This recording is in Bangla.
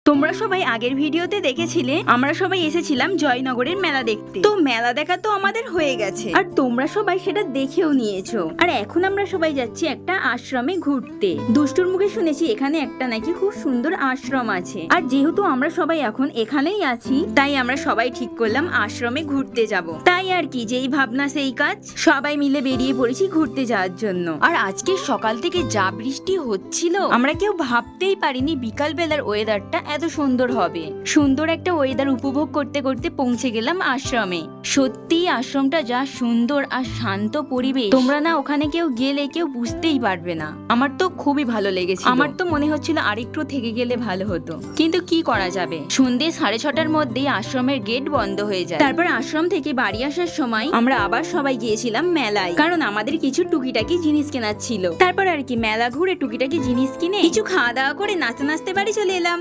তোমরা সবাই আগের ভিডিওতে দেখেছিলে আমরা সবাই এসেছিলাম জয়নগরের মেলা দেখতে। তো মেলা দেখা তো আমাদের হয়ে গেছে, আর তোমরা সবাই সেটা দেখেও নিয়েছো। আর এখন আমরা সবাই যাচ্ছি একটা আশ্রমে ঘুরতে। দুষ্টুর মুখে শুনেছি এখানে একটা নাকি খুব সুন্দর আশ্রম আছে, আর যেহেতু আমরা সবাই এখন এখানেই আছি তাই আমরা সবাই ঠিক করলাম আশ্রমে ঘুরতে যাব। তাই আর কি, যেই ভাবনা সেই কাজ, সবাই মিলে বেরিয়ে পড়েছি ঘুরতে যাওয়ার জন্য। আর আজকে সকাল থেকে যা বৃষ্টি হচ্ছিল আমরা কেউ ভাবতেই পারিনি বিকাল বেলার ওয়েদারটা এত সুন্দর হবে। সুন্দর একটা ওয়েদার উপভোগ করতে করতে পৌঁছে গেলাম আশ্রমে। সত্যি আশ্রমটা যা সুন্দর আর শান্ত পরিবেশ, তোমরা না ওখানে কেউ গেলে কেউ বুঝতেই পারবে না। আমার তো খুবই ভালো লেগেছে। আমার তো মনে হচ্ছিল আরেকটু থেকে গেলে ভালো হতো, কিন্তু কি করা যাবে, সন্ধ্যে 6:30টার মধ্যেই আশ্রমের গেট বন্ধ হয়ে যায়। তারপর আশ্রম থেকে বাড়ি আসার সময় আমরা আবার সবাই গিয়েছিলাম মেলায়, কারণ আমাদের কিছু টুকিটাকি জিনিস কেনার ছিল। তারপর আর কি মেলা ঘুরে টুকিটাকি জিনিস কিনে কিছু খাওয়া দাওয়া করে নাচতে নাচতে বাড়ি চলে এলাম।